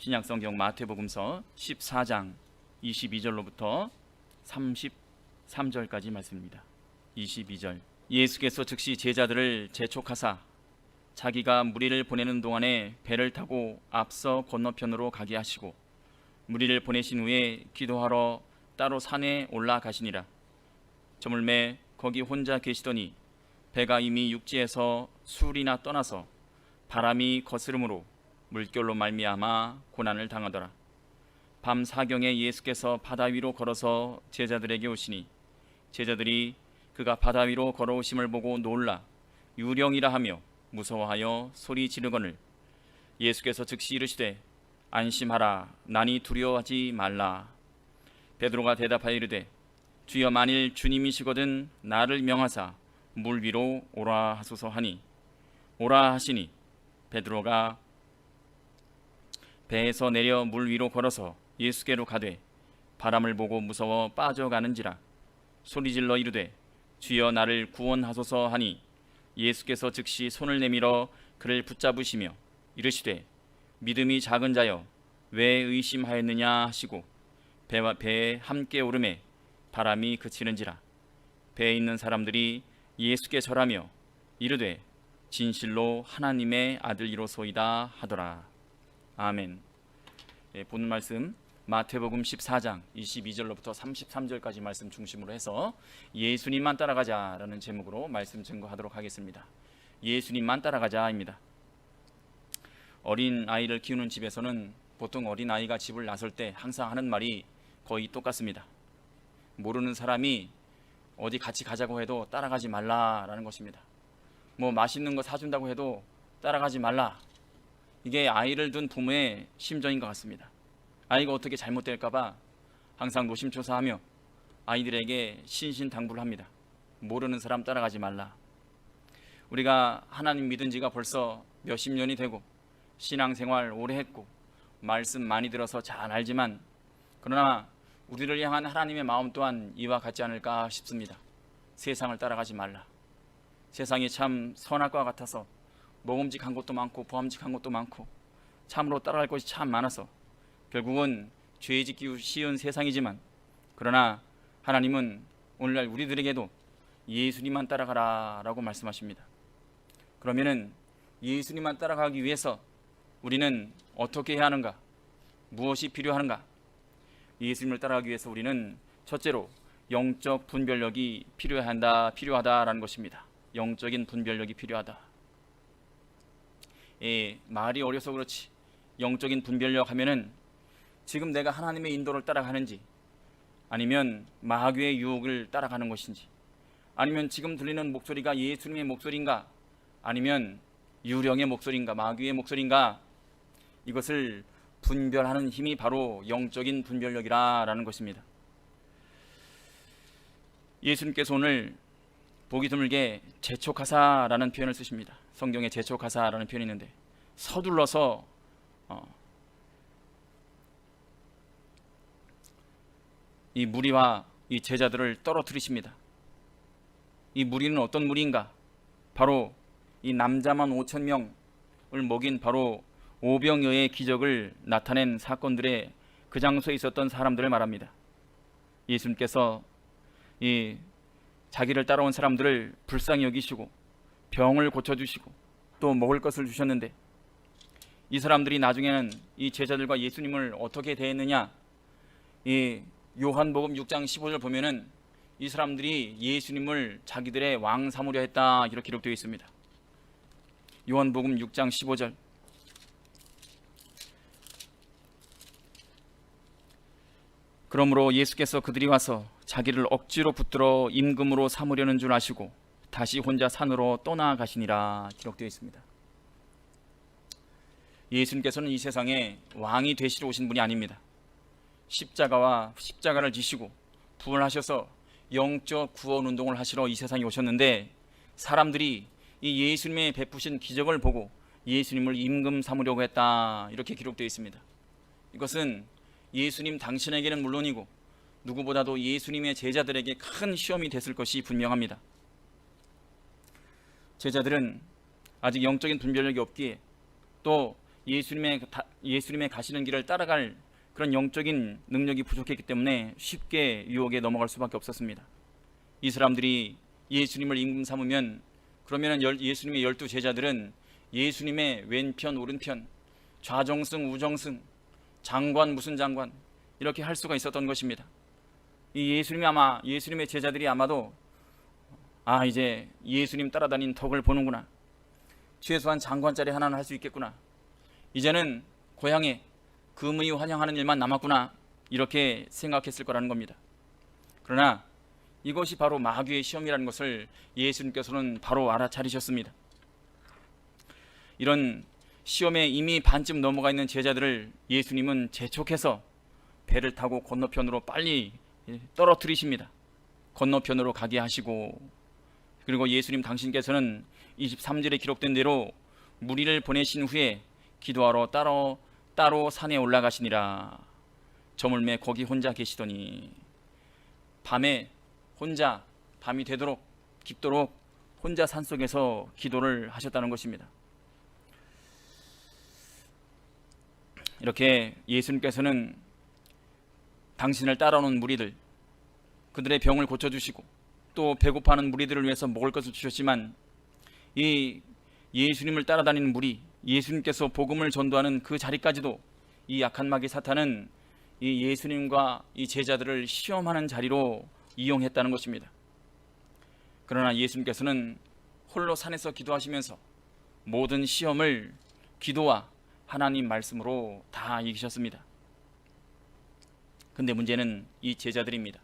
신약성경 마태복음서 14장 22절로부터 33절까지 말씀입니다. 22절. 예수께서 즉시 제자들을 재촉하사 자기가 무리를 보내는 동안에 배를 타고 앞서 건너편으로 가게 하시고 무리를 보내신 후에 기도하러 따로 산에 올라가시니라. 저물매 거기 혼자 계시더니 배가 이미 육지에서 술이나 떠나서 바람이 거스름으로 물결로 말미암아 고난을 당하더라. 밤 사경에 예수께서 바다 위로 걸어서 제자들에게 오시니 제자들이 그가 바다 위로 걸어오심을 보고 놀라 유령이라 하며 무서워하여 소리 지르거늘 예수께서 즉시 이르시되 안심하라 나니 두려워하지 말라. 베드로가 대답하여 이르되 주여 만일 주님이시거든 나를 명하사 물 위로 오라 하소서 하니 오라 하시니 베드로가 배에서 내려 물 위로 걸어서 예수께로 가되 바람을 보고 무서워 빠져가는지라 소리질러 이르되 주여 나를 구원하소서 하니 예수께서 즉시 손을 내밀어 그를 붙잡으시며 이르시되 믿음이 작은 자여 왜 의심하였느냐 하시고 배와 배에 함께 오르매 바람이 그치는지라 배에 있는 사람들이 예수께 절하며 이르되 진실로 하나님의 아들이로소이다 하더라. 아멘. 본문 말씀 마태복음 14장 22절로부터 33절까지 말씀 중심으로 해서 예수님만 따라가자라는 제목으로 말씀 증거하도록 하겠습니다. 예수님만 따라가자입니다. 어린 아이를 키우는 집에서는 보통 어린 아이가 집을 나설 때 항상 하는 말이 거의 똑같습니다. 모르는 사람이 어디 같이 가자고 해도 따라가지 말라라는 것입니다. 뭐 맛있는 거 사준다고 해도 따라가지 말라. 이게 아이를 둔 부모의 심정인 것 같습니다. 아이가 어떻게 잘못될까봐 항상 노심초사하며 아이들에게 신신당부를 합니다. 모르는 사람 따라가지 말라. 우리가 하나님 믿은 지가 벌써 몇십 년이 되고 신앙생활 오래 했고 말씀 많이 들어서 잘 알지만 그러나 우리를 향한 하나님의 마음 또한 이와 같지 않을까 싶습니다. 세상을 따라가지 말라. 세상이 참 선할 것 같아서 먹음직한 것도 많고 보암직한 것도 많고 참으로 따라갈 것이 참 많아서 결국은 죄 짓기 쉬운 세상이지만 그러나 하나님은 오늘날 우리들에게도 예수님만 따라가라 라고 말씀하십니다. 그러면은 예수님만 따라가기 위해서 우리는 어떻게 해야 하는가? 무엇이 필요한가? 예수님을 따라가기 위해서 우리는 첫째로 영적 분별력이 필요하다라는 것입니다. 영적인 분별력이 필요하다. 말이 어려서 그렇지 영적인 분별력 하면은 지금 내가 하나님의 인도를 따라가는지 아니면 마귀의 유혹을 따라가는 것인지 아니면 지금 들리는 목소리가 예수님의 목소리인가 아니면 유령의 목소리인가 마귀의 목소리인가 이것을 분별하는 힘이 바로 영적인 분별력이라는 것입니다. 예수님께서 오늘 보기 드물게 재촉하사라는 표현을 쓰십니다. 성경에 재촉하사라는 표현이 있는데 서둘러서 이 무리와 이 제자들을 떨어뜨리십니다. 이 무리는 어떤 무리인가? 바로 이 남자만 5,000명을 먹인 바로 오병이어의 기적을 나타낸 사건들의 그 장소에 있었던 사람들을 말합니다. 예수님께서 이 자기를 따라온 사람들을 불쌍히 여기시고 병을 고쳐주시고 또 먹을 것을 주셨는데 이 사람들이 나중에는 이 제자들과 예수님을 어떻게 대했느냐? 이 요한복음 6장 15절 보면은 이 사람들이 예수님을 자기들의 왕 삼으려 했다 이렇게 기록되어 있습니다. 요한복음 6장 15절. 그러므로 예수께서 그들이 와서 자기를 억지로 붙들어 임금으로 삼으려는 줄 아시고 다시 혼자 산으로 떠나가시니라 기록되어 있습니다. 예수님께서는 이 세상에 왕이 되시러 오신 분이 아닙니다. 십자가를 지시고 부활하셔서 영적 구원 운동을 하시러 이 세상에 오셨는데 사람들이 이 예수님의 베푸신 기적을 보고 예수님을 임금 삼으려고 했다 이렇게 기록되어 있습니다. 이것은 예수님 당신에게는 물론이고 누구보다도 예수님의 제자들에게 큰 시험이 됐을 것이 분명합니다. 제자들은 아직 영적인 분별력이 없기에 또 예수님의 가시는 길을 따라갈 그런 영적인 능력이 부족했기 때문에 쉽게 유혹에 넘어갈 수밖에 없었습니다. 이 사람들이 예수님을 임금 삼으면 그러면 예수님의 12 제자들은 예수님의 왼편 오른편, 좌정승 우정승, 장관 무슨 장관 이렇게 할 수가 있었던 것입니다. 예수님의 제자들이 아마도 이제 예수님 따라다닌 덕을 보는구나, 최소한 장관짜리 하나는 할 수 있겠구나, 이제는 고향에 금의 환영하는 일만 남았구나, 이렇게 생각했을 거라는 겁니다. 그러나 이것이 바로 마귀의 시험이라는 것을 예수님께서는 바로 알아차리셨습니다. 이런 시험에 이미 반쯤 넘어가 있는 제자들을 예수님은 재촉해서 배를 타고 건너편으로 빨리 떨어뜨리십니다. 건너편으로 가게 하시고, 그리고 예수님 당신께서는 23절에 기록된 대로 무리를 보내신 후에 기도하러 따로 산에 올라가시니라. 저물매 거기 혼자 계시더니 밤이 되도록 깊도록 혼자 산속에서 기도를 하셨다는 것입니다. 이렇게 예수님께서는 당신을 따라오는 무리들, 그들의 병을 고쳐주시고 또 배고파하는 무리들을 위해서 먹을 것을 주셨지만, 이 예수님을 따라다니는 무리, 예수님께서 복음을 전도하는 그 자리까지도 이 약한 마귀 사탄은 이 예수님과 이 제자들을 시험하는 자리로 이용했다는 것입니다. 그러나 예수님께서는 홀로 산에서 기도하시면서 모든 시험을 기도와 하나님 말씀으로 다 이기셨습니다. 근데 문제는 이 제자들입니다.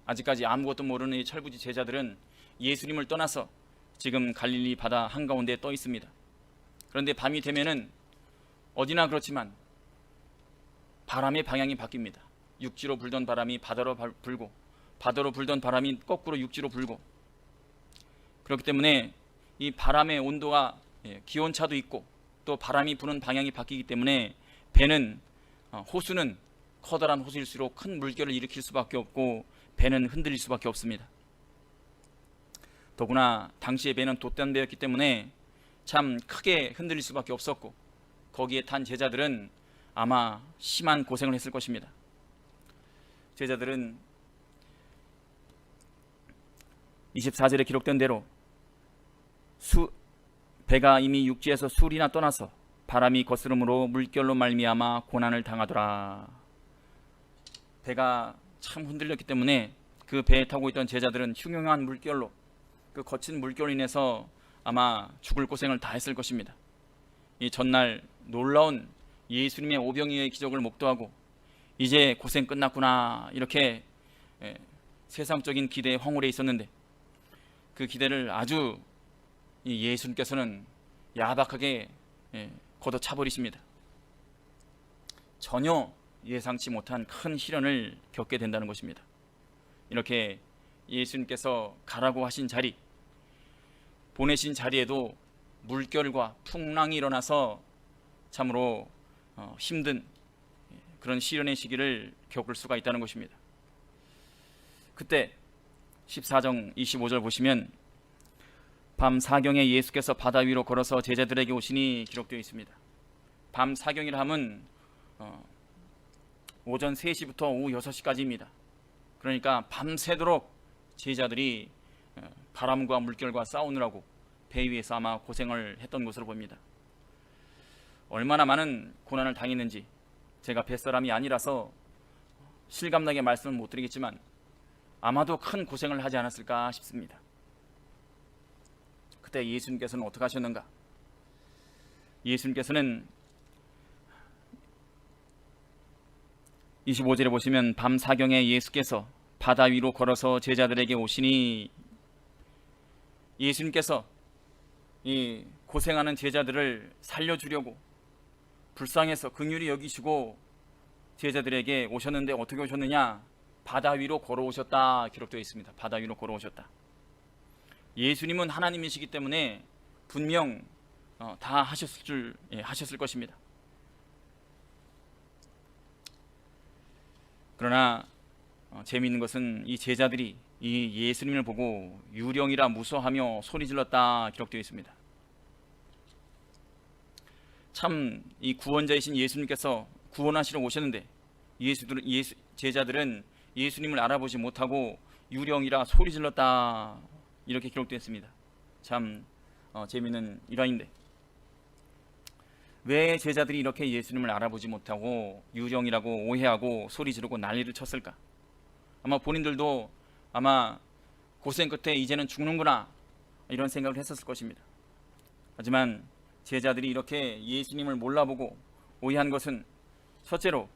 아직까지 아무것도 모르는 이 철부지 제자들은 예수님을 떠나서 지금 갈릴리 바다 한가운데 떠 있습니다. 그런데 밤이 되면은 어디나 그렇지만 바람의 방향이 바뀝니다. 육지로 불던 바람이 바다로 불고, 바다로 불던 바람이 거꾸로 육지로 불고, 그렇기 때문에 이 바람의 온도가 기온차도 있고 또 바람이 부는 방향이 바뀌기 때문에 호수는 커다란 호수일수록 큰 물결을 일으킬 수밖에 없고 배는 흔들릴 수밖에 없습니다. 더구나 당시의 배는 돛단배였기 때문에 참 크게 흔들릴 수밖에 없었고, 거기에 탄 제자들은 아마 심한 고생을 했을 것입니다. 제자들은 24절에 기록된 대로 배가 이미 육지에서 술이나 떠나서 바람이 거스름으로 물결로 말미암아 고난을 당하더라. 배가 참 흔들렸기 때문에 그 배에 타고 있던 제자들은 흉흉한 물결로, 그 거친 물결로 인해서 아마 죽을 고생을 다 했을 것입니다. 이 전날 놀라운 예수님의 오병이어의 기적을 목도하고 이제 고생 끝났구나, 이렇게 세상적인 기대에 황홀해 있었는데 그 기대를 아주 예수님께서는 야박하게 걷어차버리십니다. 전혀 예상치 못한 큰 시련을 겪게 된다는 것입니다. 이렇게 예수님께서 가라고 하신 자리, 보내신 자리에도 물결과 풍랑이 일어나서 참으로 힘든 그런 시련의 시기를 겪을 수가 있다는 것입니다. 그때 14장 25절 보시면 밤 사경에 예수께서 바다 위로 걸어서 제자들에게 오시니 기록되어 있습니다. 밤 사경이라 함은 오전 3시부터 오후 6시까지입니다. 그러니까 밤새도록 제자들이 바람과 물결과 싸우느라고 배 위에서 아마 고생을 했던 것으로 봅니다. 얼마나 많은 고난을 당했는지 제가 뱃사람이 아니라서 실감나게 말씀은 못 드리겠지만 아마도 큰 고생을 하지 않았을까 싶습니다. 그때 예수님께서는 어떻게 하셨는가? 예수님께서는 25절에 보시면 밤 사경에 예수께서 바다 위로 걸어서 제자들에게 오시니, 예수님께서 이 고생하는 제자들을 살려주려고 불쌍해서 긍휼히 여기시고 제자들에게 오셨는데 어떻게 오셨느냐? 바다 위로 걸어오셨다 기록되어 있습니다. 바다 위로 걸어오셨다. 예수님은 하나님이시기 때문에 분명 다 하셨을 것입니다. 그러나 재미있는 것은 이 제자들이 이 예수님을 보고 유령이라 무서워하며 소리질렀다 기록되어 있습니다. 참 이 구원자이신 예수님께서 구원하시러 오셨는데 제자들은 예수님을 알아보지 못하고 유령이라 소리 질렀다, 이렇게 기록되어 있습니다. 참 재미있는 일화인데, 왜 제자들이 이렇게 예수님을 알아보지 못하고 유령이라고 오해하고 소리 지르고 난리를 쳤을까? 아마 본인들도 아마 고생 끝에 이제는 죽는구나, 이런 생각을 했었을 것입니다. 하지만 제자들이 이렇게 예수님을 몰라보고 오해한 것은 첫째로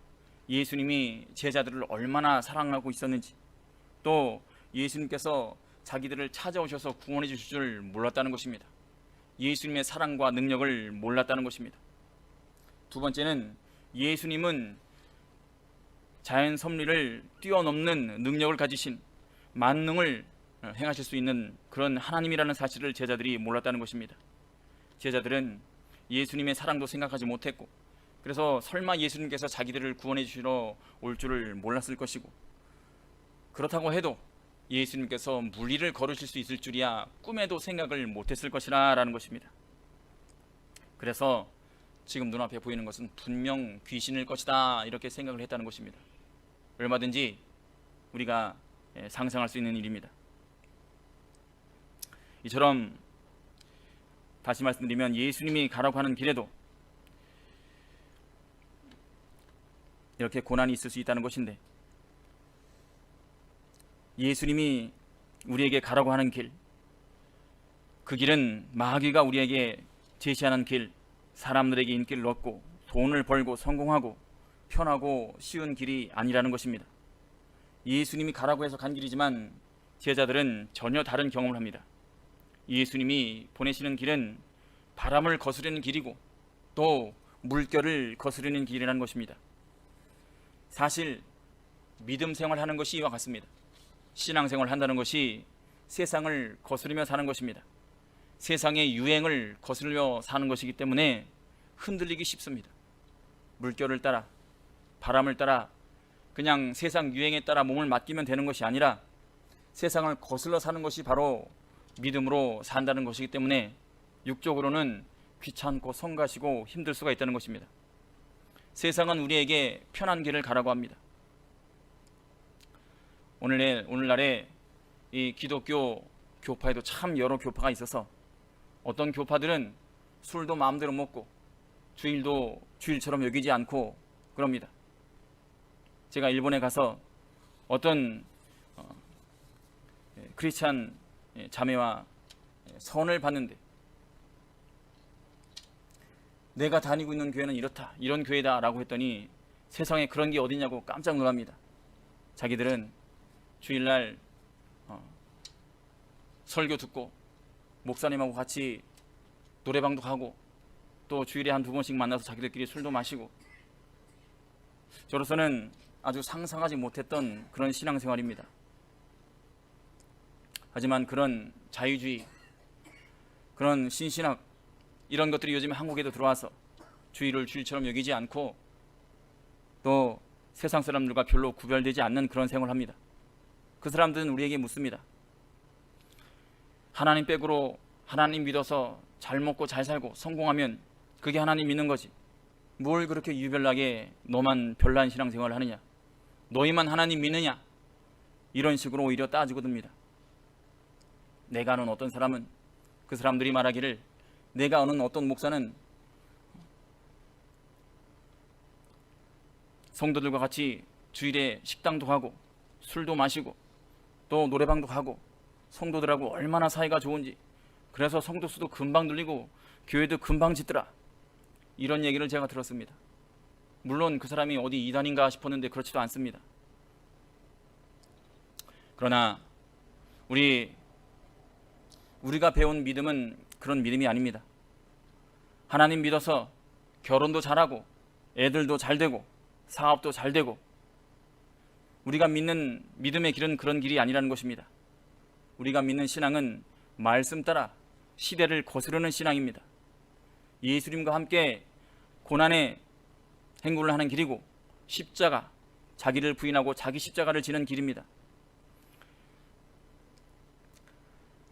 예수님이 제자들을 얼마나 사랑하고 있었는지, 또 예수님께서 자기들을 찾아오셔서 구원해 주실 줄 몰랐다는 것입니다. 예수님의 사랑과 능력을 몰랐다는 것입니다. 두 번째는 예수님은 자연 섭리를 뛰어넘는 능력을 가지신 만능을 행하실 수 있는 그런 하나님이라는 사실을 제자들이 몰랐다는 것입니다. 제자들은 예수님의 사랑도 생각하지 못했고, 그래서 설마 예수님께서 자기들을 구원해 주시러 올 줄을 몰랐을 것이고, 그렇다고 해도 예수님께서 물리를 걸으실 수 있을 줄이야 꿈에도 생각을 못했을 것이라 라는 것입니다. 그래서 지금 눈앞에 보이는 것은 분명 귀신일 것이다, 이렇게 생각을 했다는 것입니다. 얼마든지 우리가 상상할 수 있는 일입니다. 이처럼 다시 말씀드리면 예수님이 가라고 하는 길에도 이렇게 고난이 있을 수 있다는 것인데, 예수님이 우리에게 가라고 하는 길, 그 길은 마귀가 우리에게 제시하는 길, 사람들에게 인기를 얻고 돈을 벌고 성공하고 편하고 쉬운 길이 아니라는 것입니다. 예수님이 가라고 해서 간 길이지만 제자들은 전혀 다른 경험을 합니다. 예수님이 보내시는 길은 바람을 거스르는 길이고 또 물결을 거스르는 길이라는 것입니다. 사실 믿음 생활하는 것이 이와 같습니다. 신앙생활 한다는 것이 세상을 거스르며 사는 것입니다. 세상의 유행을 거스르며 사는 것이기 때문에 흔들리기 쉽습니다. 물결을 따라, 바람을 따라 그냥 세상 유행에 따라 몸을 맡기면 되는 것이 아니라 세상을 거슬러 사는 것이 바로 믿음으로 산다는 것이기 때문에 육적으로는 귀찮고 성가시고 힘들 수가 있다는 것입니다. 세상은 우리에게 편한 길을 가라고 합니다. 오늘날에 이 기독교 교파에도 참 여러 교파가 있어서 어떤 교파들은 술도 마음대로 먹고 주일도 주일처럼 여기지 않고 그럽니다. 제가 일본에 가서 어떤 크리스찬 자매와 선을 봤는데, 내가 다니고 있는 교회는 이렇다, 이런 교회다 라고 했더니 세상에 그런 게 어디냐고 깜짝 놀랍니다. 자기들은 주일날 설교 듣고 목사님하고 같이 노래방도 가고 또 주일에 한두 번씩 만나서 자기들끼리 술도 마시고, 저로서는 아주 상상하지 못했던 그런 신앙생활입니다. 하지만 그런 자유주의, 그런 신신학, 이런 것들이 요즘 한국에도 들어와서 주일을 주일처럼 여기지 않고 또 세상 사람들과 별로 구별되지 않는 그런 생활을 합니다. 그 사람들은 우리에게 묻습니다. 하나님 백으로 하나님 믿어서 잘 먹고 잘 살고 성공하면 그게 하나님 믿는 거지, 뭘 그렇게 유별나게 너만 별난 신앙생활을 하느냐, 너희만 하나님 믿느냐, 이런 식으로 오히려 따지고 듭니다. 내가 아는 어떤 사람은, 그 사람들이 말하기를 내가 아는 어떤 목사는 성도들과 같이 주일에 식당도 가고 술도 마시고 또 노래방도 가고 성도들하고 얼마나 사이가 좋은지, 그래서 성도 수도 금방 늘리고 교회도 금방 짓더라, 이런 얘기를 제가 들었습니다. 물론 그 사람이 어디 이단인가 싶었는데 그렇지도 않습니다. 그러나 우리가 배운 믿음은 그런 믿음이 아닙니다. 하나님 믿어서 결혼도 잘하고 애들도 잘 되고 사업도 잘 되고, 우리가 믿는 믿음의 길은 그런 길이 아니라는 것입니다. 우리가 믿는 신앙은 말씀 따라 시대를 거스르는 신앙입니다. 예수님과 함께 고난의 행군을 하는 길이고, 십자가, 자기를 부인하고 자기 십자가를 지는 길입니다.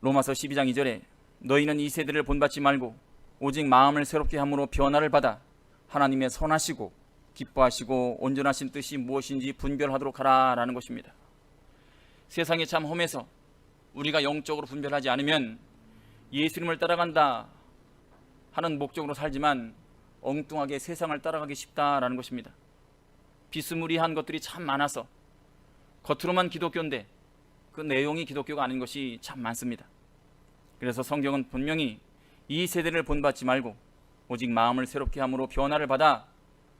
로마서 12장 2절에 너희는 이 세대를 본받지 말고 오직 마음을 새롭게 함으로 변화를 받아 하나님의 선하시고 기뻐하시고 온전하신 뜻이 무엇인지 분별하도록 하라라는 것입니다. 세상이 참 험해서 우리가 영적으로 분별하지 않으면 예수님을 따라간다 하는 목적으로 살지만 엉뚱하게 세상을 따라가기 쉽다라는 것입니다. 비스무리한 것들이 참 많아서 겉으로만 기독교인데 그 내용이 기독교가 아닌 것이 참 많습니다. 그래서 성경은 분명히 이 세대를 본받지 말고 오직 마음을 새롭게 함으로 변화를 받아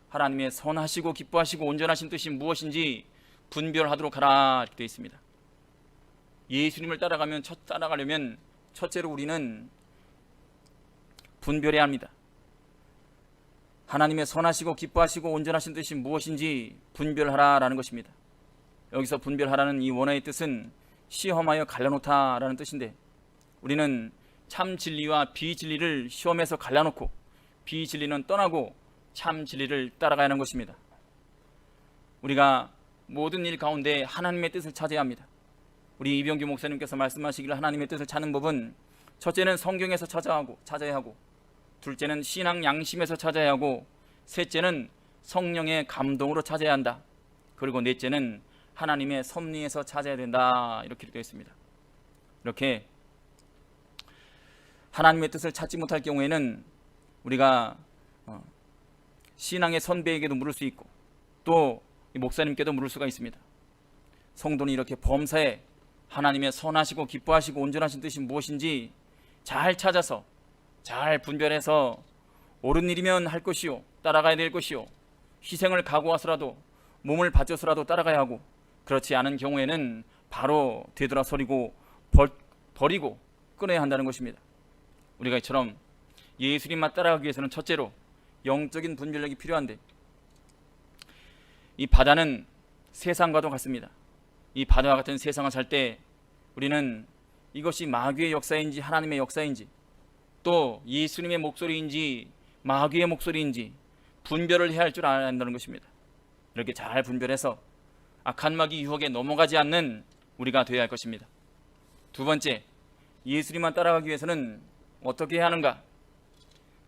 하나님의 선하시고 기뻐하시고 온전하신 뜻이 무엇인지 분별하도록 하라 이렇게 되어 있습니다. 예수님을 따라가려면 첫째로 우리는 분별해야 합니다. 하나님의 선하시고 기뻐하시고 온전하신 뜻이 무엇인지 분별하라라는 것입니다. 여기서 분별하라는 이 원어의 뜻은 시험하여 갈라놓다라는 뜻인데, 우리는 참 진리와 비진리를 시험해서 갈라놓고 비진리는 떠나고 참 진리를 따라가야 하는 것입니다. 우리가 모든 일 가운데 하나님의 뜻을 찾아야 합니다. 우리 이병규 목사님께서 말씀하시기를 하나님의 뜻을 찾는 법은 첫째는 성경에서 찾아야 하고 둘째는 신앙 양심에서 찾아야 하고 셋째는 성령의 감동으로 찾아야 한다. 그리고 넷째는 하나님의 섭리에서 찾아야 된다. 이렇게 되어 있습니다. 이렇게 하나님의 뜻을 찾지 못할 경우에는 우리가 신앙의 선배에게도 물을 수 있고 또 목사님께도 물을 수가 있습니다. 성도는 이렇게 범사에 하나님의 선하시고 기뻐하시고 온전하신 뜻이 무엇인지 잘 찾아서 잘 분별해서 옳은 일이면 할 것이요 따라가야 될 것이요 희생을 각오하서라도 몸을 바쳐서라도 따라가야 하고 그렇지 않은 경우에는 바로 되돌아서리고 버리고 끊어야 한다는 것입니다. 우리가 이처럼 예수님만 따라가기 위해서는 첫째로 영적인 분별력이 필요한데, 이 바다는 세상과도 같습니다. 이 바다와 같은 세상을 살 때 우리는 이것이 마귀의 역사인지 하나님의 역사인지 또 예수님의 목소리인지 마귀의 목소리인지 분별을 해야 할 줄 알아야 한다는 것입니다. 이렇게 잘 분별해서 악한 마귀 유혹에 넘어가지 않는 우리가 되어야 할 것입니다. 두 번째, 예수님만 따라가기 위해서는 어떻게 해야 하는가?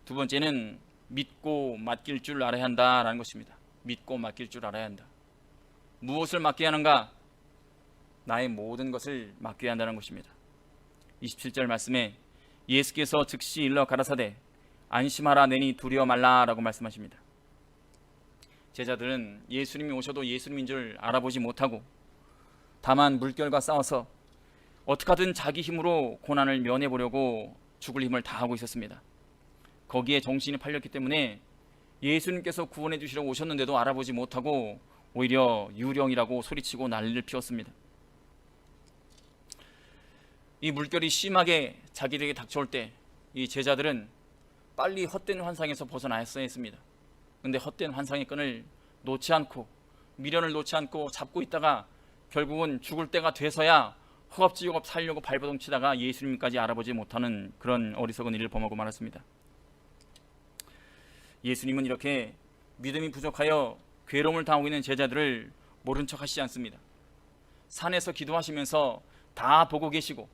두 번째는 믿고 맡길 줄 알아야 한다라는 것입니다. 믿고 맡길 줄 알아야 한다. 무엇을 맡겨야 하는가? 나의 모든 것을 맡겨야 한다는 것입니다. 27절 말씀에 예수께서 즉시 일러 가라사대 안심하라 내니 두려워 말라라고 말씀하십니다. 제자들은 예수님이 오셔도 예수님인 줄 알아보지 못하고 다만 물결과 싸워서 어떻게 하든 자기 힘으로 고난을 면해보려고 죽을 힘을 다하고 있었습니다. 거기에 정신이 팔렸기 때문에 예수님께서 구원해 주시려고 오셨는데도 알아보지 못하고 오히려 유령이라고 소리치고 난리를 피웠습니다. 이 물결이 심하게 자기들에게 닥쳐올 때 이 제자들은 빨리 헛된 환상에서 벗어나야 했습니다. 근데 헛된 환상의 끈을 놓지 않고 미련을 놓지 않고 잡고 있다가 결국은 죽을 때가 돼서야 허겁지겁 살려고 발버둥 치다가 예수님까지 알아보지 못하는 그런 어리석은 일을 범하고 말았습니다. 예수님은 이렇게 믿음이 부족하여 괴로움을 당하고 있는 제자들을 모른 척 하시지 않습니다. 산에서 기도하시면서 다 보고 계시고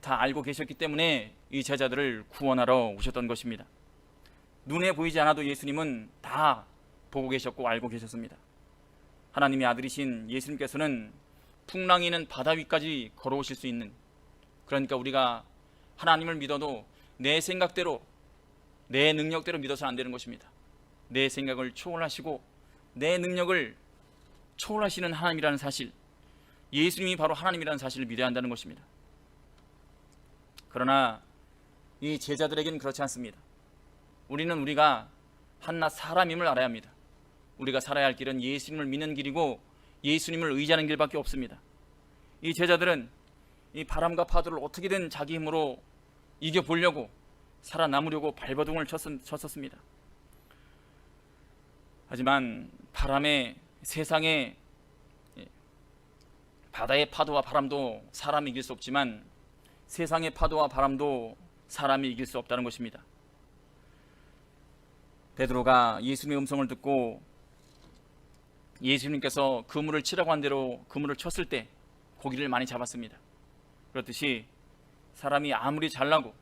다 알고 계셨기 때문에 이 제자들을 구원하러 오셨던 것입니다. 눈에 보이지 않아도 예수님은 다 보고 계셨고 알고 계셨습니다. 하나님의 아들이신 예수님께서는 풍랑이 있는 바다 위까지 걸어오실 수 있는, 그러니까 우리가 하나님을 믿어도 내 생각대로 내 능력대로 믿어서는 안 되는 것입니다. 내 생각을 초월하시고 내 능력을 초월하시는 하나님이라는 사실, 예수님이 바로 하나님이라는 사실을 믿어야 한다는 것입니다. 그러나 이 제자들에게는 그렇지 않습니다. 우리가 한낱 사람임을 알아야 합니다. 우리가 살아야 할 길은 예수님을 믿는 길이고 예수님을 의지하는 길밖에 없습니다. 이 제자들은 이 바람과 파도를 어떻게든 자기 힘으로 이겨보려고 살아남으려고 발버둥을 쳤었습니다. 하지만 바람에, 세상에, 바다의 파도와 바람도 사람이 이길 수 없지만 세상의 파도와 바람도 사람이 이길 수 없다는 것입니다. 베드로가 예수님의 음성을 듣고 예수님께서 그물을 치라고 한 대로 그물을 쳤을 때 고기를 많이 잡았습니다. 그렇듯이 사람이 아무리 잘나고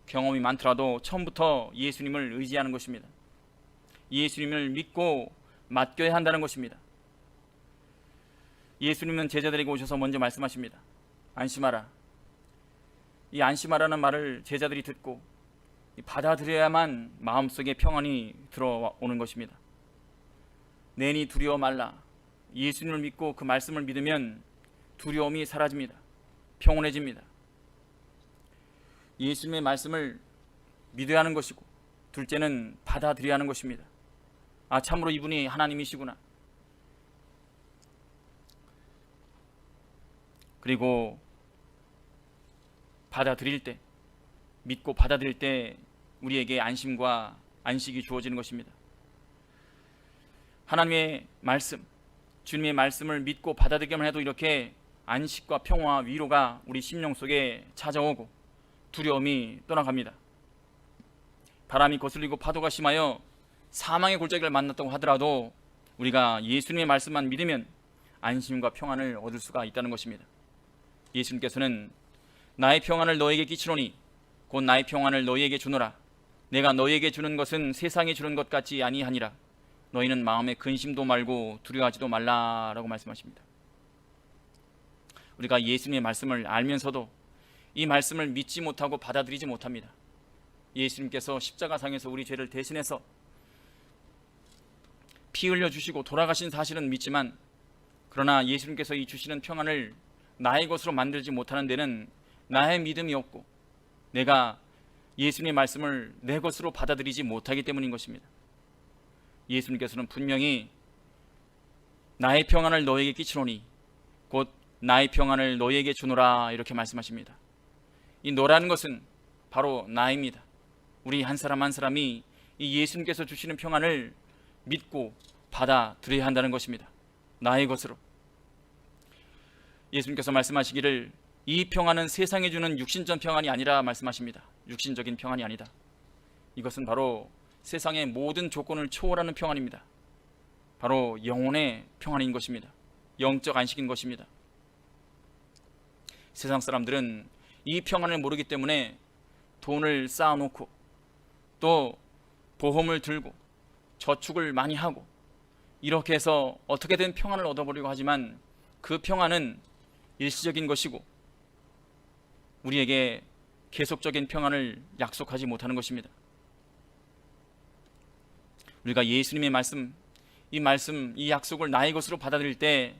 경험이 많더라도 처음부터 예수님을 의지하는 것입니다. 예수님을 믿고 맡겨야 한다는 것입니다. 예수님은 제자들에게 오셔서 먼저 말씀하십니다. 안심하라. 이 안심하라는 말을 제자들이 듣고 받아들여야만 마음속에 평안이 들어오는 것입니다. 내니 두려워 말라. 예수님을 믿고 그 말씀을 믿으면 두려움이 사라집니다. 평온해집니다. 예수님의 말씀을 믿어야 하는 것이고, 둘째는 받아들여야 하는 것입니다. 아, 참으로 이분이 하나님이시구나. 그리고 받아들일 때, 믿고 받아들일 때 우리에게 안심과 안식이 주어지는 것입니다. 하나님의 말씀, 주님의 말씀을 믿고 받아들이기만 해도 이렇게 안식과 평화와 위로가 우리 심령 속에 찾아오고 두려움이 떠나갑니다. 바람이 거슬리고 파도가 심하여 사망의 골짜기를 만났다고 하더라도 우리가 예수님의 말씀만 믿으면 안심과 평안을 얻을 수가 있다는 것입니다. 예수님께서는 나의 평안을 너에게 끼치노니 곧 나의 평안을 너희에게 주노라. 내가 너희에게 주는 것은 세상에 주는 것 같지 아니하니라. 너희는 마음에 근심도 말고 두려워하지도 말라라고 말씀하십니다. 우리가 예수님의 말씀을 알면서도 이 말씀을 믿지 못하고 받아들이지 못합니다. 예수님께서 십자가상에서 우리 죄를 대신해서 피 흘려 주시고 돌아가신 사실은 믿지만, 그러나 예수님께서 이 주시는 평안을 나의 것으로 만들지 못하는 데는 나의 믿음이 없고 내가 예수님의 말씀을 내 것으로 받아들이지 못하기 때문인 것입니다. 예수님께서는 분명히 나의 평안을 너에게 끼치노니 곧 나의 평안을 너에게 주노라 이렇게 말씀하십니다. 이 너라는 것은 바로 나입니다. 우리 한 사람 한 사람이 이 예수님께서 주시는 평안을 믿고 받아들여야 한다는 것입니다. 나의 것으로. 예수님께서 말씀하시기를 이 평안은 세상에 주는 육신적 평안이 아니라 말씀하십니다. 육신적인 평안이 아니다. 이것은 바로 세상의 모든 조건을 초월하는 평안입니다. 바로 영혼의 평안인 것입니다. 영적 안식인 것입니다. 세상 사람들은 이 평안을 모르기 때문에 돈을 쌓아놓고 또 보험을 들고 저축을 많이 하고 이렇게 해서 어떻게든 평안을 얻어보려고 하지만 그 평안은 일시적인 것이고 우리에게 계속적인 평안을 약속하지 못하는 것입니다. 우리가 예수님의 말씀, 이 약속을 나의 것으로 받아들일 때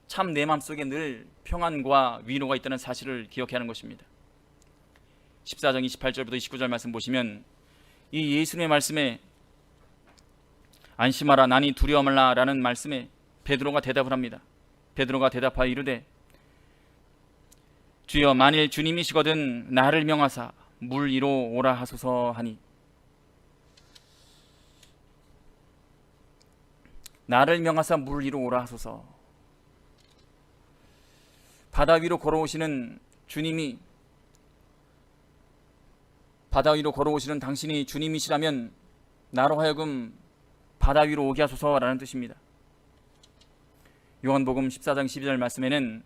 참 내 마음속에 늘 평안과 위로가 있다는 사실을 기억해야 하는 것입니다. 14장 28절부터 29절 말씀 보시면 이 예수님의 말씀에 안심하라 나니 두려워 말라 라는 말씀에 베드로가 대답을 합니다. 베드로가 대답하여 이르되 주여 만일 주님이시거든 나를 명하사 물 위로 오라 하소서 하니, 나를 명하사 물 위로 오라 하소서. 바다 위로 걸어오시는 주님이, 바다 위로 걸어오시는 당신이 주님이시라면 나로 하여금 바다 위로 오게 하소서라는 뜻입니다. 요한복음 14장 12절 말씀에는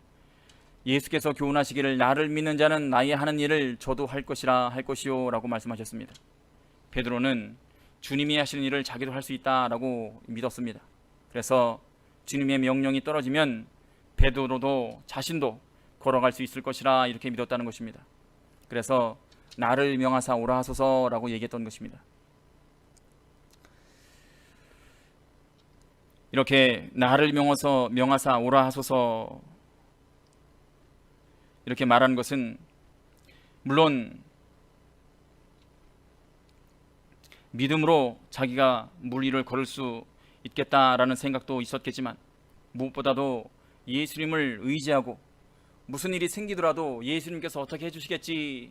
예수께서 교훈하시기를 나를 믿는 자는 나의 하는 일을 저도 할 것이라 할 것이요 라고 말씀하셨습니다. 베드로는 주님이 하시는 일을 자기도 할 수 있다라고 믿었습니다. 그래서 주님의 명령이 떨어지면 베드로도 자신도 걸어갈 수 있을 것이라 이렇게 믿었다는 것입니다. 그래서 나를 명하사 오라 하소서라고 얘기했던 것입니다. 이렇게 나를 명하사 오라 하소서 이렇게 말하는 것은 물론 믿음으로 자기가 물 위를 걸을 수 있겠다라는 생각도 있었겠지만 무엇보다도 예수님을 의지하고 무슨 일이 생기더라도 예수님께서 어떻게 해주시겠지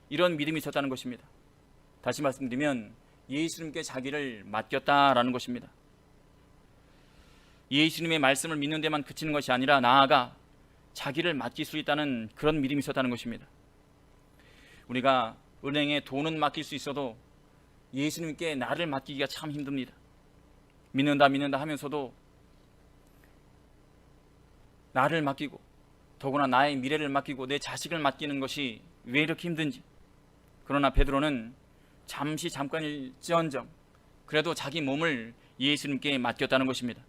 이런 믿음이 있었다는 것입니다. 다시 말씀드리면 예수님께 자기를 맡겼다라는 것입니다. 예수님의 말씀을 믿는 데만 그치는 것이 아니라 나아가 자기를 맡길 수 있다는 그런 믿음이 있었다는 것입니다. 우리가 은행에 돈은 맡길 수 있어도 예수님께 나를 맡기기가 참 힘듭니다. 믿는다 하면서도 나를 맡기고 더구나 나의 미래를 맡기고 내 자식을 맡기는 것이 왜 이렇게 힘든지, 그러나 베드로는 잠깐일지언정 그래도 자기 몸을 예수님께 맡겼다는 것입니다.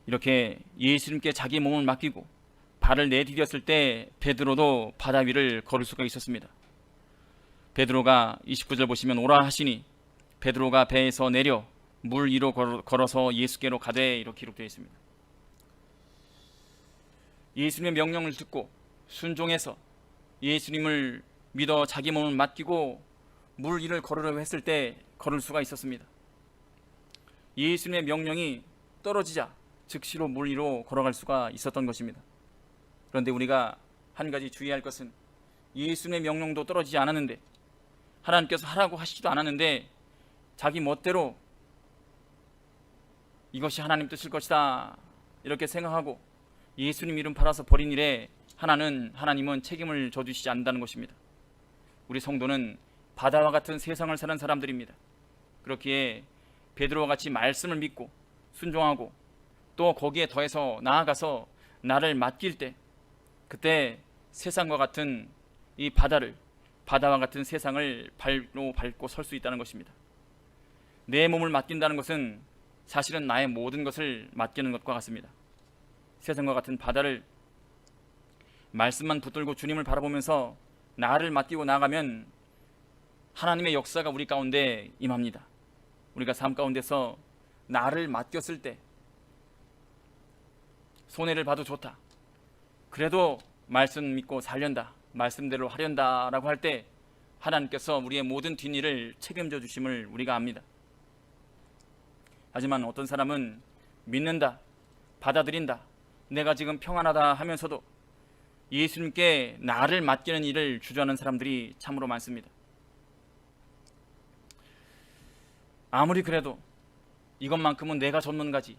이렇게 예수님께 자기 몸을 맡기고 발을 내디뎠을 때 베드로도 바다 위를 걸을 수가 있었습니다. 베드로가 29절 보시면 오라 하시니 베드로가 배에서 내려 물 위로 걸어서 예수께로 가되 이렇게 기록되어 있습니다. 예수님의 명령을 듣고 순종해서 예수님을 믿어 자기 몸을 맡기고 물 위를 걸으려고 했을 때 걸을 수가 있었습니다. 예수님의 명령이 떨어지자 즉시로 물 위로 걸어갈 수가 있었던 것입니다. 그런데 우리가 한 가지 주의할 것은 예수님의 명령도 떨어지지 않았는데 하나님께서 하라고 하시지도 않았는데 자기 멋대로 이것이 하나님 뜻일 것이다 이렇게 생각하고 예수님 이름 팔아서 버린 일에 하나님은 책임을 져주시지 않는다는 것입니다. 우리 성도는 바다와 같은 세상을 사는 사람들입니다. 그렇기에 베드로와 같이 말씀을 믿고 순종하고 또 거기에 더해서 나아가서 나를 맡길 때 그때 세상과 같은 이 바다와 같은 세상을 발로 밟고 설 수 있다는 것입니다. 내 몸을 맡긴다는 것은 사실은 나의 모든 것을 맡기는 것과 같습니다. 세상과 같은 바다를 말씀만 붙들고 주님을 바라보면서 나를 맡기고 나가면 하나님의 역사가 우리 가운데 임합니다. 우리가 삶 가운데서 나를 맡겼을 때 손해를 봐도 좋다, 그래도 말씀 믿고 살련다, 말씀대로 하련다 라고 할 때 하나님께서 우리의 모든 뒷일을 책임져 주심을 우리가 압니다. 하지만 어떤 사람은 믿는다, 받아들인다, 내가 지금 평안하다 하면서도 예수님께 나를 맡기는 일을 주저하는 사람들이 참으로 많습니다. 아무리 그래도 이것만큼은 내가 전문가지,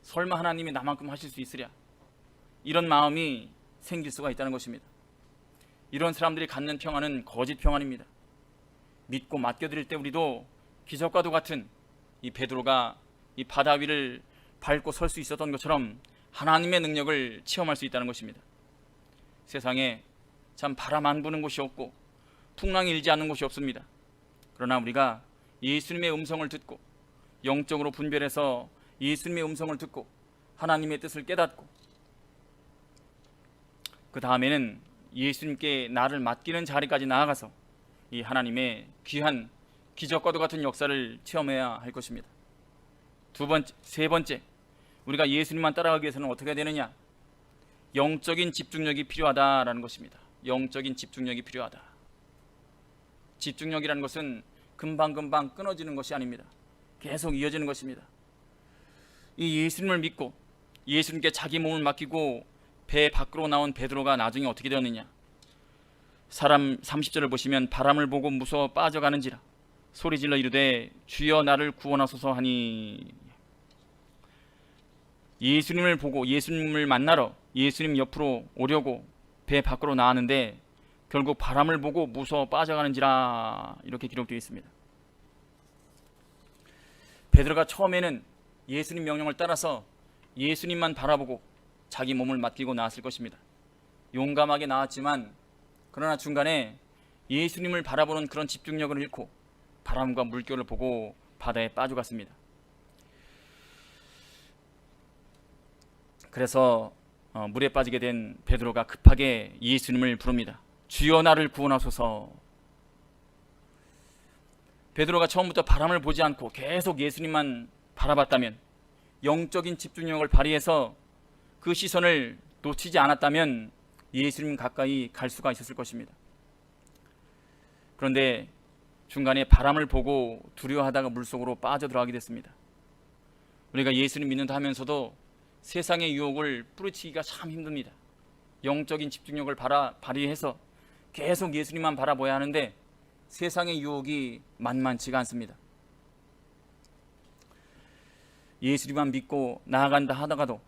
설마 하나님이 나만큼 하실 수 있으랴, 이런 마음이 생길 수가 있다는 것입니다. 이런 사람들이 갖는 평안은 거짓 평안입니다. 믿고 맡겨드릴 때 우리도 기적과도 같은 이 베드로가 이 바다 위를 밟고 설 수 있었던 것처럼 하나님의 능력을 체험할 수 있다는 것입니다. 세상에 참 바람 안 부는 곳이 없고 풍랑이 일지 않는 곳이 없습니다. 그러나 우리가 예수님의 음성을 듣고 영적으로 분별해서 예수님의 음성을 듣고 하나님의 뜻을 깨닫고 그 다음에는 예수님께 나를 맡기는 자리까지 나아가서 이 하나님의 귀한 기적과도 같은 역사를 체험해야 할 것입니다. 세 번째, 우리가 예수님만 따라가기 위해서는 어떻게 해야 되느냐? 영적인 집중력이 필요하다라는 것입니다. 영적인 집중력이 필요하다. 집중력이라는 것은 금방금방 끊어지는 것이 아닙니다. 계속 이어지는 것입니다. 이 예수님을 믿고 예수님께 자기 몸을 맡기고 배 밖으로 나온 베드로가 나중에 어떻게 되었느냐? 30절을 보시면 바람을 보고 무서워 빠져가는지라 소리질러 이르되 주여 나를 구원하소서 하니, 예수님을 보고 예수님을 만나러 예수님 옆으로 오려고 배 밖으로 나왔는데 결국 바람을 보고 무서워 빠져가는지라 이렇게 기록되어 있습니다. 베드로가 처음에는 예수님 명령을 따라서 예수님만 바라보고 자기 몸을 맡기고 나왔을 것입니다. 용감하게 나왔지만 그러나 중간에 예수님을 바라보는 그런 집중력을 잃고 바람과 물결을 보고 바다에 빠져갔습니다. 그래서 물에 빠지게 된 베드로가 급하게 예수님을 부릅니다. 주여 나를 구원하소서. 베드로가 처음부터 바람을 보지 않고 계속 예수님만 바라봤다면, 영적인 집중력을 발휘해서 그 시선을 놓치지 않았다면 예수님 가까이 갈 수가 있었을 것입니다. 그런데 중간에 바람을 보고 두려워하다가 물속으로 빠져들어가게 됐습니다. 우리가 예수님 믿는다 하면서도 세상의 유혹을 뿌리치기가 참 힘듭니다. 영적인 집중력을 발휘해서 계속 예수님만 바라봐야 하는데 세상의 유혹이 만만치가 않습니다. 예수님만 믿고 나아간다 하다가도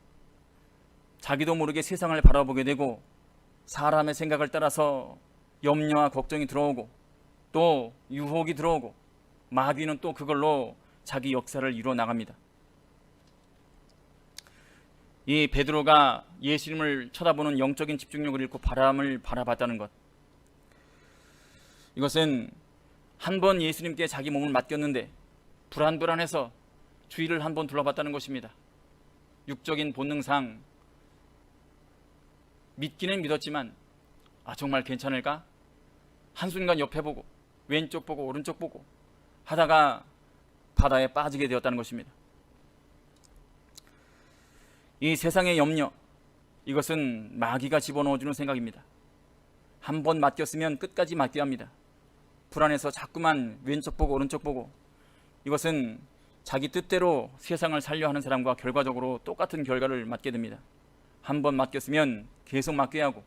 자기도 모르게 세상을 바라보게 되고 사람의 생각을 따라서 염려와 걱정이 들어오고 또 유혹이 들어오고 마귀는 또 그걸로 자기 역사를 이루어 나갑니다. 이 베드로가 예수님을 쳐다보는 영적인 집중력을 잃고 바람을 바라봤다는 것, 이것은 한 번 예수님께 자기 몸을 맡겼는데 불안해서 주위를 한 번 둘러봤다는 것입니다. 육적인 본능상 믿기는 믿었지만 정말 괜찮을까? 한순간 옆에 보고 왼쪽 보고 오른쪽 보고 하다가 바다에 빠지게 되었다는 것입니다. 이 세상의 염려, 이것은 마귀가 집어넣어주는 생각입니다. 한 번 맡겼으면 끝까지 맡겨야 합니다. 불안해서 자꾸만 왼쪽 보고 오른쪽 보고, 이것은 자기 뜻대로 세상을 살려 하는 사람과 결과적으로 똑같은 결과를 맞게 됩니다. 한 번 맡겼으면 계속 맡겨야 하고,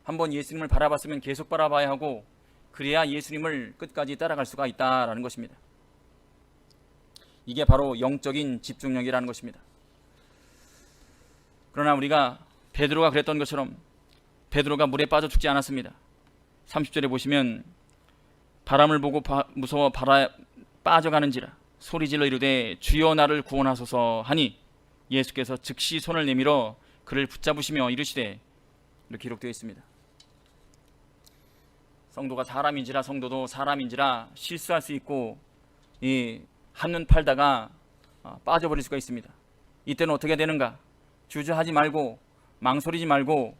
한 번 예수님을 바라봤으면 계속 바라봐야 하고, 그래야 예수님을 끝까지 따라갈 수가 있다라는 것입니다. 이게 바로 영적인 집중력이라는 것입니다. 그러나 우리가 베드로가 그랬던 것처럼 베드로가 물에 빠져 죽지 않았습니다. 30절에 보시면 바람을 보고 무서워 빠져가는지라 소리질러 이르되 주여 나를 구원하소서 하니 예수께서 즉시 손을 내밀어 그를 붙잡으시며 이르시되, 이렇게 기록되어 있습니다. 성도가 사람인지라, 성도도 사람인지라 실수할 수 있고 한눈 팔다가 빠져버릴 수가 있습니다. 이때는 어떻게 되는가? 주저하지 말고 망설이지 말고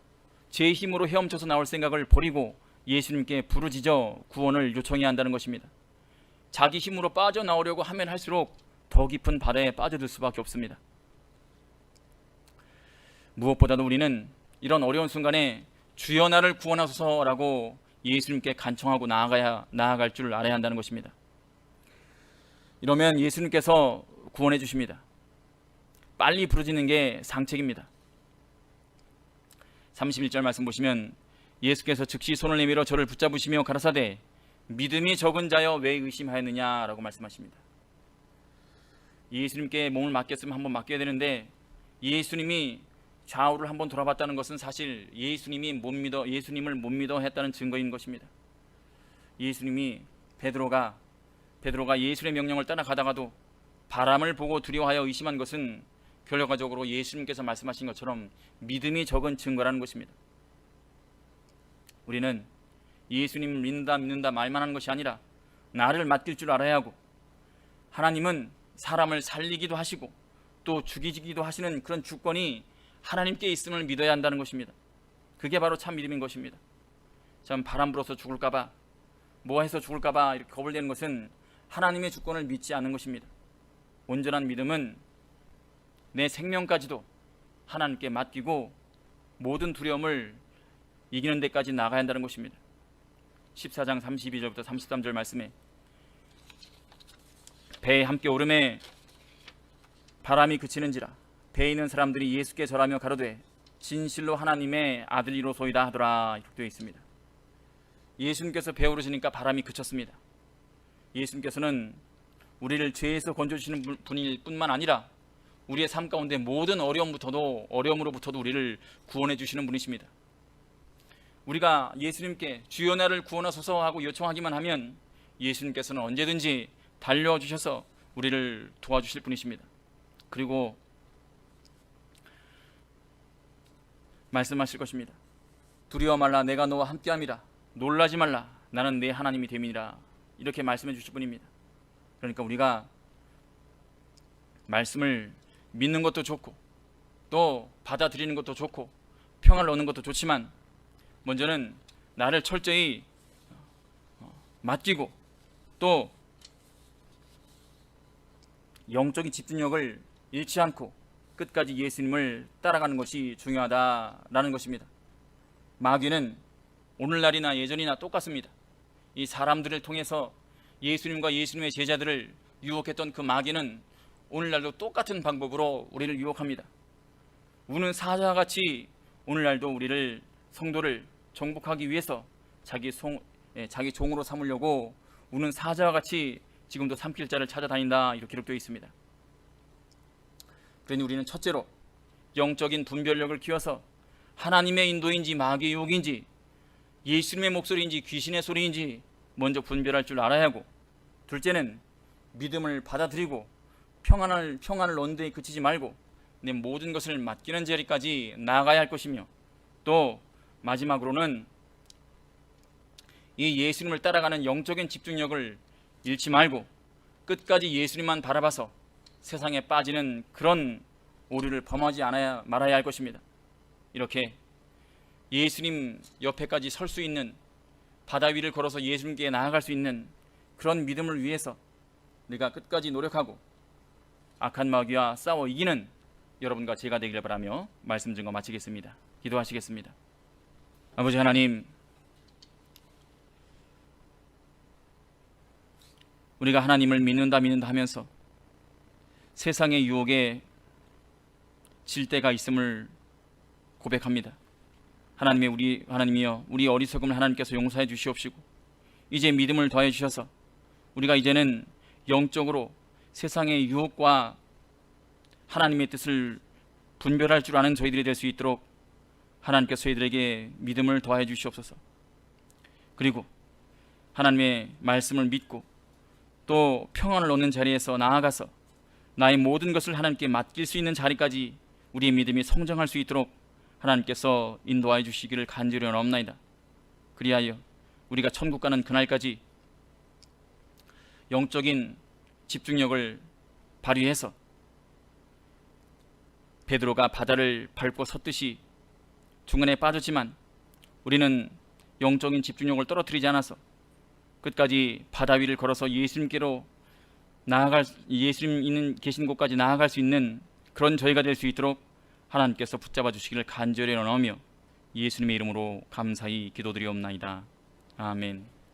제 힘으로 헤엄쳐서 나올 생각을 버리고 예수님께 부르짖어 구원을 요청해야 한다는 것입니다. 자기 힘으로 빠져나오려고 하면 할수록 더 깊은 바다에 빠져들 수밖에 없습니다. 무엇보다도 우리는 이런 어려운 순간에 주여 나를 구원하소서라고 예수님께 간청하고 나아갈 줄 알아야 한다는 것입니다. 이러면 예수님께서 구원해 주십니다. 빨리 부르짖는 게 상책입니다. 31절 말씀 보시면 예수께서 즉시 손을 내밀어 저를 붙잡으시며 가라사대 믿음이 적은 자여 왜 의심하였느냐라고 말씀하십니다. 예수님께 몸을 맡겼으면 한번 맡겨야 되는데 예수님이 좌우를 한번 돌아봤다는 것은 사실 예수님을 못 믿어 했다는 증거인 것입니다. 예수님이 베드로가 예수의 명령을 따라가다가도 바람을 보고 두려워하여 의심한 것은 결과적으로 예수님께서 말씀하신 것처럼 믿음이 적은 증거라는 것입니다. 우리는 예수님을 믿는다 말만 하는 것이 아니라 나를 맡길 줄 알아야 하고, 하나님은 사람을 살리기도 하시고 또 죽이기도 하시는 그런 주권이 하나님께 있음을 믿어야 한다는 것입니다. 그게 바로 참 믿음인 것입니다. 참 바람 불어서 죽을까봐, 뭐 해서 죽을까봐 이렇게 겁을 내는 것은 하나님의 주권을 믿지 않는 것입니다. 온전한 믿음은 내 생명까지도 하나님께 맡기고 모든 두려움을 이기는 데까지 나가야 한다는 것입니다. 14장 32절부터 33절 말씀에 배에 함께 오름에 바람이 그치는지라 배에 있는 사람들이 예수께 절하며 가로되 진실로 하나님의 아들이로소이다 하더라, 이렇게 되어 있습니다. 예수님께서 배에 오르시니까 바람이 그쳤습니다. 예수님께서는 우리를 죄에서 건져주시는 분일 뿐만 아니라 우리의 삶 가운데 모든 어려움으로부터도 우리를 구원해 주시는 분이십니다. 우리가 예수님께 주여 나를 구원하소서 하고 요청하기만 하면 예수님께서는 언제든지 달려주셔서 우리를 도와주실 분이십니다. 그리고 말씀하실 것입니다. 두려워 말라, 내가 너와 함께함이라. 놀라지 말라, 나는 내 하나님이 됨이니라. 이렇게 말씀해 주실 분입니다. 그러니까 우리가 말씀을 믿는 것도 좋고 또 받아들이는 것도 좋고 평화를 얻는 것도 좋지만 먼저는 나를 철저히 맡기고 또 영적인 집중력을 잃지 않고 끝까지 예수님을 따라가는 것이 중요하다라는 것입니다. 마귀는 오늘날이나 예전이나 똑같습니다. 이 사람들을 통해서 예수님과 예수님의 제자들을 유혹했던 그 마귀는 오늘날도 똑같은 방법으로 우리를 유혹합니다. 우는 사자와 같이 오늘날도 우리를, 성도를 정복하기 위해서 자기 종으로 삼으려고 우는 사자와 같이 지금도 삼킬 자를 찾아다닌다, 이렇게 기록되어 있습니다. 그러니 우리는 첫째로 영적인 분별력을 키워서 하나님의 인도인지 마귀의 유혹인지 예수님의 목소리인지 귀신의 소리인지 먼저 분별할 줄 알아야 하고, 둘째는 믿음을 받아들이고 평안을 얻는 데 그치지 말고 내 모든 것을 맡기는 자리까지 나아가야 할 것이며, 또 마지막으로는 이 예수님을 따라가는 영적인 집중력을 잃지 말고 끝까지 예수님만 바라봐서 세상에 빠지는 그런 오류를 범하지 말아야 할 것입니다. 이렇게 예수님 옆에까지 설 수 있는, 바다 위를 걸어서 예수님께 나아갈 수 있는 그런 믿음을 위해서 내가 끝까지 노력하고 악한 마귀와 싸워 이기는 여러분과 제가 되기를 바라며 말씀 증거 마치겠습니다. 기도하시겠습니다. 아버지 하나님, 우리가 하나님을 믿는다 하면서 세상의 유혹에 질 때가 있음을 고백합니다. 하나님이여, 우리 어리석음을 하나님께서 용서해 주시옵시고 이제 믿음을 더해 주셔서 우리가 이제는 영적으로 세상의 유혹과 하나님의 뜻을 분별할 줄 아는 저희들이 될 수 있도록 하나님께서 저희들에게 믿음을 더해 주시옵소서. 그리고 하나님의 말씀을 믿고 또 평안을 얻는 자리에서 나아가서 나의 모든 것을 하나님께 맡길 수 있는 자리까지 우리의 믿음이 성장할 수 있도록 하나님께서 인도하여 주시기를 간절히 원하옵나이다. 그리하여 우리가 천국 가는 그날까지 영적인 집중력을 발휘해서 베드로가 바다를 밟고 섰듯이 중간에 빠졌지만 우리는 영적인 집중력을 떨어뜨리지 않아서 끝까지 바다 위를 걸어서 예수님께로 예수님 계신 곳까지 나아갈 수 있는 그런 저희가 될 수 있도록 하나님께서 붙잡아 주시기를 간절히 원하며 예수님의 이름으로 감사히 기도드리옵나이다. 아멘.